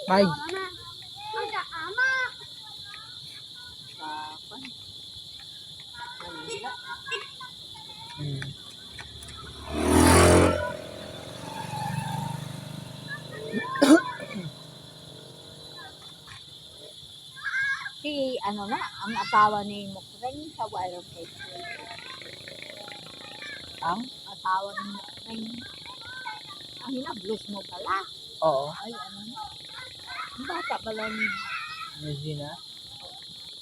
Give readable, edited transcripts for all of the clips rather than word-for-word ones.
May. Hmm. Si ano na, ang asawa ni Mukren sa Wild Cake. Ang? Asawa ni Mukren. Ang hinablos mo pala. Oo. Ay, ano na. Ang bata pala ni... Regina.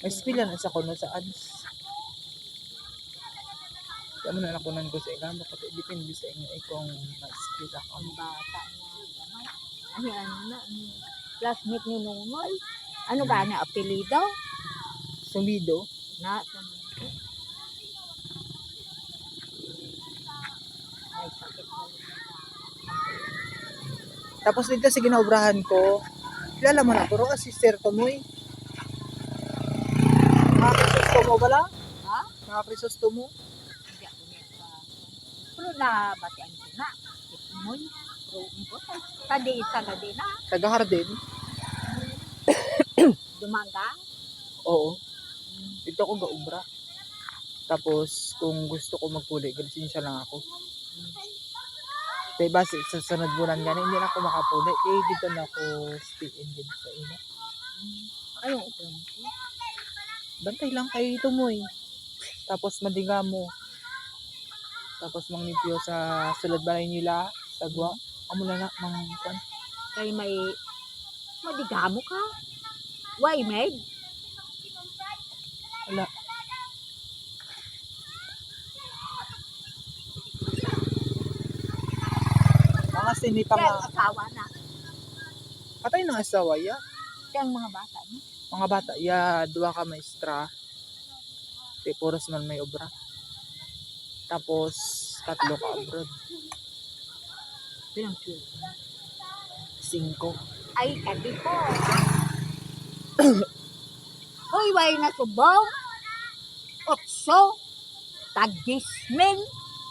May spila na sa kuno sa ads. Kaya mo na nakunan ko sa ilan. Bakit depende sa inyo kung ma-spila ka. Ang bata na. Ay, ano na. Classmate ni Nungoy. Ano ba na apelido? Sumido. Na, may sakit na rin. Tapos dito sa ginaobrahan ko, kilala mo na, pero sister to mo eh. Mga Crisostomo ba lang? Ha? Mga Crisostomo? Hindi ako niya sa... Pero nabatian ko na. Ito'y. Pero umpo. Tadi isa na din na. Taga-Harden? Dumaga. Oo. Dito ako gaubra. Tapos, kung gusto ko magpuli, galisensya lang ako. Diba, sa sunod bulan gani, hindi na ako makapuli. Eh, dito na ako stay in din sa ina. Ayun ko. Bantay lang kayo ito mo eh. Tapos, madiga mo. Tapos, mangnipyo sa sulod balay nila. Sagwa. Amo na mga kan. Kay may... Madigamo ka. Why, Meg? Wala. Mga sinita Kaya nga. asawa na. Patay ng asawa ya. Kaya ang mga bata no? Mga bata ya, dua ka maestra. Di puros man may obra. Tapos, 3 ka abroad. Bilang sure. 5. Ay, kadi po. Uy, way na subong. 8. Tagismin.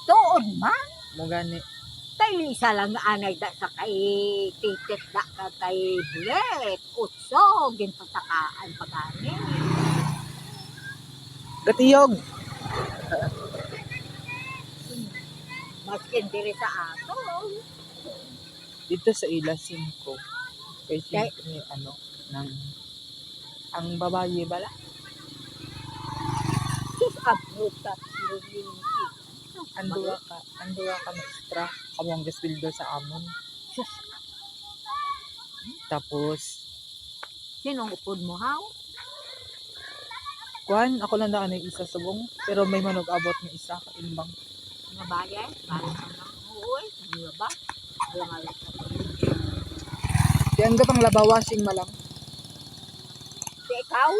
Tuod man. Mo gani. Tayo isa lang anay da sa kay titit da ka kay bulet. 8. Ginpasakaan pagani. Gatiyog. Maskin diri sa ato. Dito sa ila 5. Kay Kay- ni ano ng ang babaye bala. Sus abruta. Andua ka maestra. Amo ang gasweldo sa amon. Sus, Tapos sinong upod mo haw? kuan ako lang na isa subong pero may manog abot ng isa ka imbang. Nga bayay? Para sa mga uy. Ano ba? Alang alam. Diyan gatang laba washing malang. Si ikaw?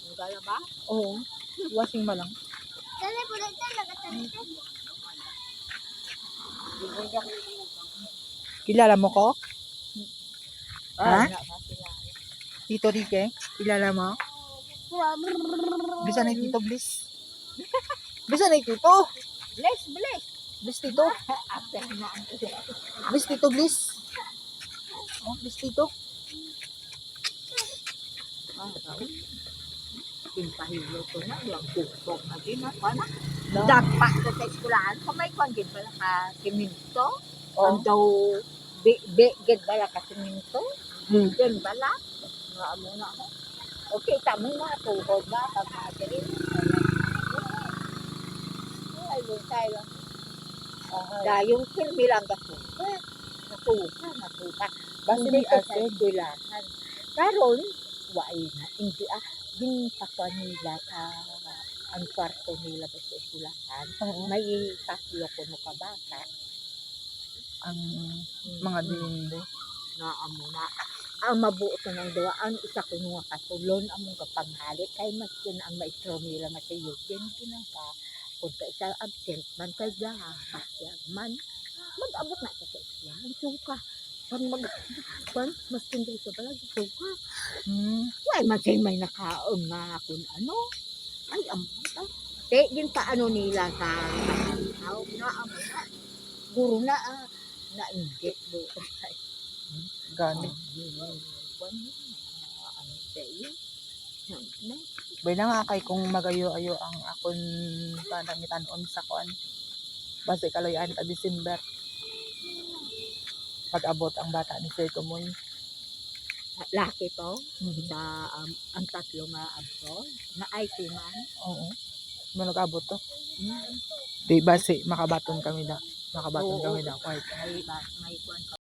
Nagala ba? Oo. Washing malang. Kilala mo ko? Ha? Tito Rike? Kilala mo? Bisa na yung Tito Bliss. Bisa na yung Tito. Bless, bless. Bliss Tito. After na ang Bliss Tito Bliss. Oh, Bliss Tito. Pinpahilo ko na. Yung kukok na din. Ano? Dagpa ko sa eskulahan. Kamay ko ang gid pala ka siminto. Oh. Ang daw gid pala ka siminto. Gid pala. Nga mo na ako. Okay, tamo na. Tuhod na. Pag natin. Ay, tayo. Dayong firmi lang gasuka. Nasuka. Basta Hindi may ko sa acid. eskulahan. Karon, wai na. Hindi ginpakuan nila sa ang kwarto nila sa eskulahan. Oo. May 3 ko no kabata. Ang mga dinde. Na amo na. Ang mabuot na ng duwaan, isa ko nga kasulon, among kapanghalit, kay maskin ang maestro nila nga sa Eugene, kinaka, kung ka isa absent man, kay gahahasyan man, mag-abot na ka sa isla, ang suka, maskin dito sa balag, suka, why, maskin may nakaon nga kung ano, ay, amo, gin pa ano nila sa tao, na amo na, guro na, nainggit do, Gani. kwan ano sa iyo. Na, Bay na nga kay kung magayo-ayo ang akon panangitanon sa kuan. Base kaloyan ta December. Pag-abot ang bata ni Sir Tumoy. laki to Mhm. sa ang tatlo nga abroad na IT man. Oo. Manag-abot to. Mm. Di base makabaton kami da. Makabaton Oo. kami da. Kahit May kwan